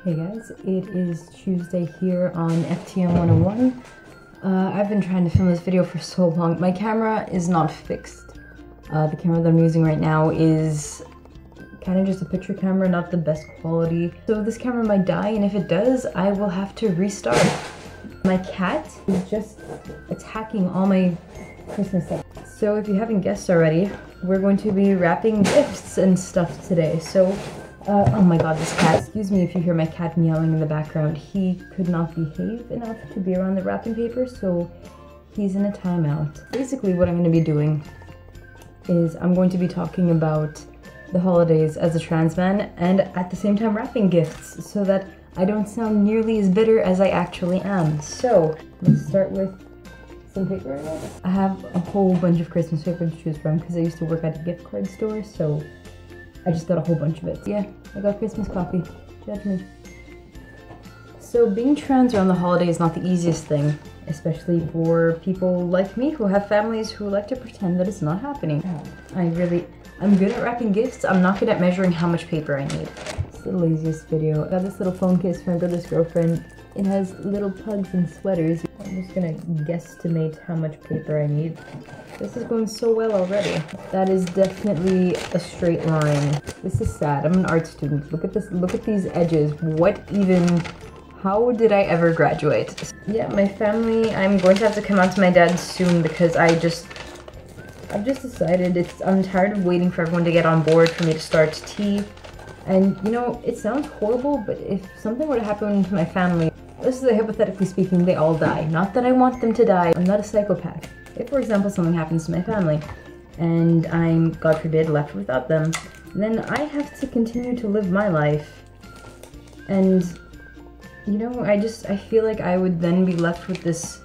Hey guys, it is Tuesday here on FTM 101. I've been trying to film this video for so long. My camera is not fixed. The camera that I'm using right now is kind of just a picture camera, not the best quality. So this camera might die, and if it does, I will have to restart. My cat is just attacking all my Christmas stuff. So if you haven't guessed already, we're going to be wrapping gifts and stuff today. So oh my god, this cat. Excuse me if you hear my cat meowing in the background. He could not behave enough to be around the wrapping paper, so he's in a timeout. Basically what I'm going to be doing is I'm going to be talking about the holidays as a trans man and at the same time wrapping gifts so that I don't sound nearly as bitter as I actually am. So let's start with some paper. I have a whole bunch of Christmas paper to choose from because I used to work at a gift card store, so I just got a whole bunch of it. Yeah, I got Christmas coffee. Judge me. So being trans around the holiday is not the easiest thing, especially for people like me who have families who like to pretend that it's not happening. I'm good at wrapping gifts. I'm not good at measuring how much paper I need. It's the laziest video. I got this little phone case for my brother's girlfriend. It has little pugs and sweaters. I'm just gonna guesstimate how much paper I need. This is going so well already. That is definitely a straight line. This is sad. I'm an art student. Look at this. Look at these edges. How did I ever graduate? Yeah, my family, I'm going to have to come out to my dad soon because I've just decided I'm tired of waiting for everyone to get on board for me to start tea. And you know, it sounds horrible, but if something were to happen to my family, this is hypothetically speaking, they all die. Not that I want them to die. I'm not a psychopath. If, for example, something happens to my family and I'm, God forbid, left without them, then I have to continue to live my life. And, you know, I feel like I would then be left with this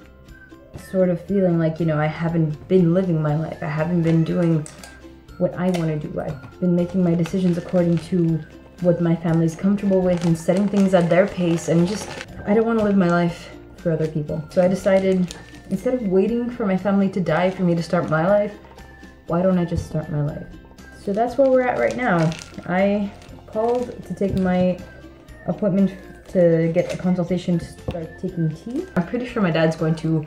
sort of feeling like, you know, I haven't been living my life. I haven't been doing what I want to do. I've been making my decisions according to what my family's comfortable with and setting things at their pace, and I don't want to live my life for other people. So I decided, instead of waiting for my family to die for me to start my life, why don't I just start my life? So that's where we're at right now. I called to take my appointment to get a consultation to start taking tea. I'm pretty sure my dad's going to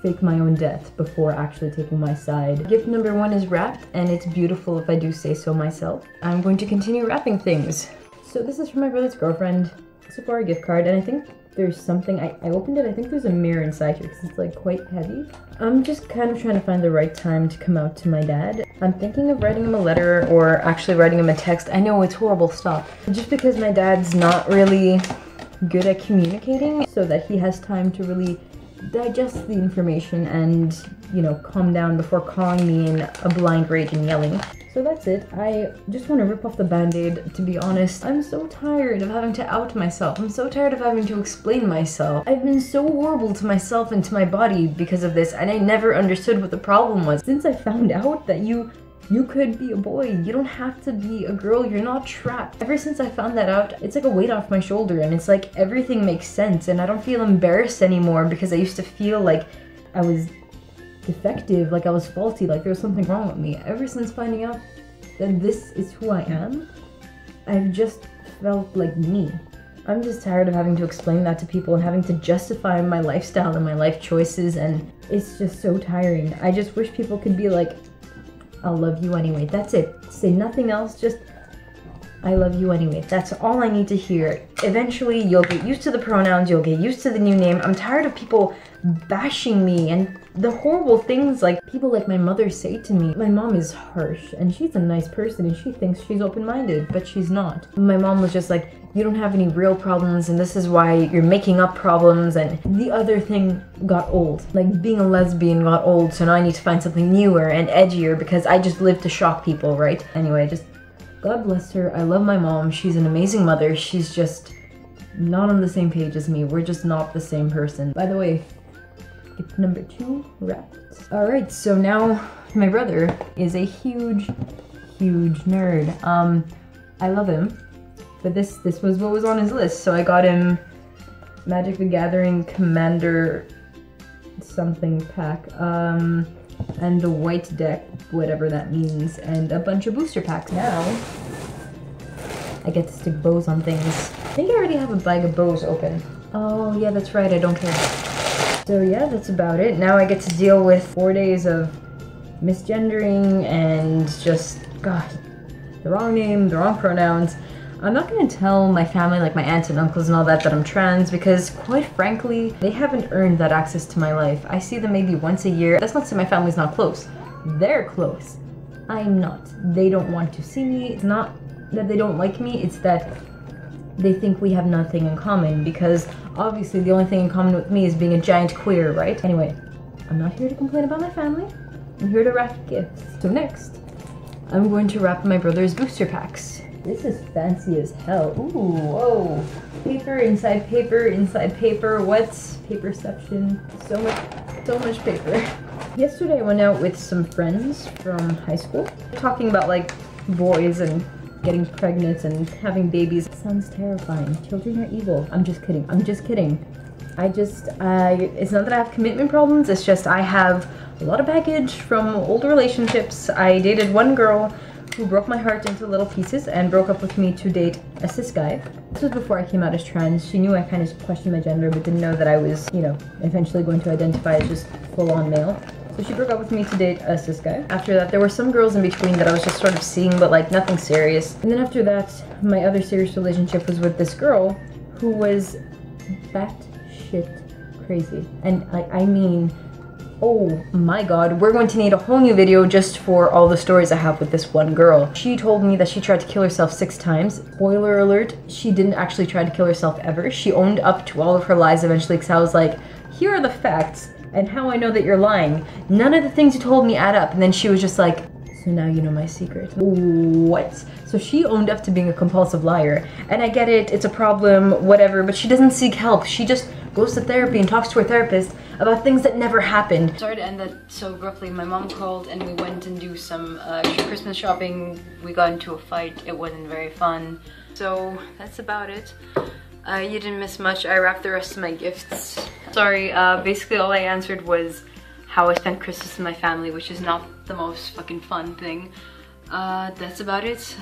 fake my own death before actually taking my side. Gift number 1 is wrapped, and it's beautiful if I do say so myself. I'm going to continue wrapping things. So this is from my brother's girlfriend. It's a Sephora gift card, and I think there's something, I opened it, I think there's a mirror inside here because it's like quite heavy. I'm just kind of trying to find the right time to come out to my dad. I'm thinking of writing him a letter or actually writing him a text. I know it's horrible stuff. Just because my dad's not really good at communicating, so that he has time to really digest the information and, you know, calm down before calling me in a blind rage and yelling. So that's it. I just want to rip off the band-aid, to be honest. I'm so tired of having to out myself. I'm so tired of having to explain myself. I've been so horrible to myself and to my body because of this, and I never understood what the problem was. Since I found out that you could be a boy, you don't have to be a girl, you're not trapped. Ever since I found that out, it's like a weight off my shoulder, and it's like everything makes sense, and I don't feel embarrassed anymore because I used to feel like I was defective, like I was faulty, like there was something wrong with me. Ever since finding out that this is who I am, I've just felt like me. I'm just tired of having to explain that to people and having to justify my lifestyle and my life choices, and it's just so tiring. I just wish people could be like, I'll love you anyway. That's it. Say nothing else, just I love you anyway. That's all I need to hear. Eventually, you'll get used to the pronouns, you'll get used to the new name. I'm tired of people bashing me and the horrible things like people like my mother say to me. My mom is harsh, and she's a nice person, and she thinks she's open-minded, but she's not. My mom was just like, you don't have any real problems, and this is why you're making up problems, and the other thing got old. Like, being a lesbian got old, so now I need to find something newer and edgier because I just live to shock people, right? Anyway, just God bless her. I love my mom. She's an amazing mother. She's just not on the same page as me. We're just not the same person. By the way, gift number 2 wrapped. Alright, so now my brother is a huge nerd. I love him, but this was what was on his list, so I got him Magic the Gathering Commander something pack, and the white deck, whatever that means, and a bunch of booster packs. Now I get to stick bows on things. think I already have a bag of bows open. Oh yeah, that's right, I don't care. So yeah, that's about it. Now I get to deal with 4 days of misgendering and just, God, the wrong name, the wrong pronouns. I'm not gonna tell my family, like my aunts and uncles and all that I'm trans, because quite frankly, they haven't earned that access to my life. I see them maybe once a year. That's not to say my family's not close. They're close. I'm not. They don't want to see me. It's not that they don't like me, it's that they think we have nothing in common, because obviously the only thing in common with me is being a giant queer, right? Anyway, I'm not here to complain about my family. I'm here to wrap gifts. So next, I'm going to wrap my brother's booster packs. This is fancy as hell. Ooh, whoa. Paper, inside paper, inside paper. What's paperception? So much paper. Yesterday I went out with some friends from high school, talking about like boys and getting pregnant and having babies. It sounds terrifying. Children are evil. I'm just kidding. I'm just kidding. It's not that I have commitment problems, it's just I have a lot of baggage from old relationships. I dated one girl who broke my heart into little pieces and broke up with me to date a cis guy. This was before I came out as trans. She knew I kind of questioned my gender, but didn't know that I was, you know, eventually going to identify as just full-on male. So she broke up with me to date a cis guy. After that, there were some girls in between that I was just sort of seeing, but like nothing serious. And then after that, my other serious relationship was with this girl who was batshit crazy. And I mean, oh my god, we're going to need a whole new video just for all the stories I have with this one girl. She told me that she tried to kill herself 6 times. Spoiler alert, she didn't actually try to kill herself ever. She owned up to all of her lies eventually, because I was like, here are the facts and how I know that you're lying. None of the things you told me add up. And then she was just like, so now you know my secret. What? So she owned up to being a compulsive liar. And I get it, it's a problem, whatever, but she doesn't seek help. She just goes to therapy and talks to her therapist about things that never happened. Sorry to end that so abruptly. My mom called and we went and do some Christmas shopping. We got into a fight. It wasn't very fun. So that's about it. You didn't miss much. I wrapped the rest of my gifts. Sorry, basically all I answered was how I spent Christmas with my family, which is not the most fucking fun thing. That's about it.